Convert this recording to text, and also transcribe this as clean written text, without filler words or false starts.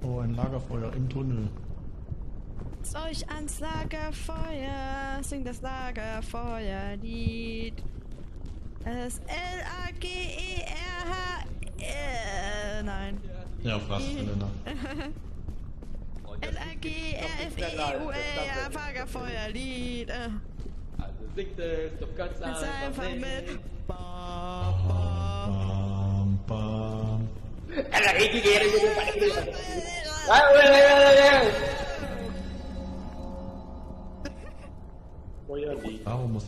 Oh, ein Lagerfeuer im Tunnel. Solch ans Lagerfeuer, sing das Lagerfeuerlied. Es Lagerh. Nein. Ja, auf Rastgelände. Lagerfeuer, Lagerfeuerlied. Also singt es doch ganz Jetzt einfach mit. Bam, bam. Feuerlied. Warum muss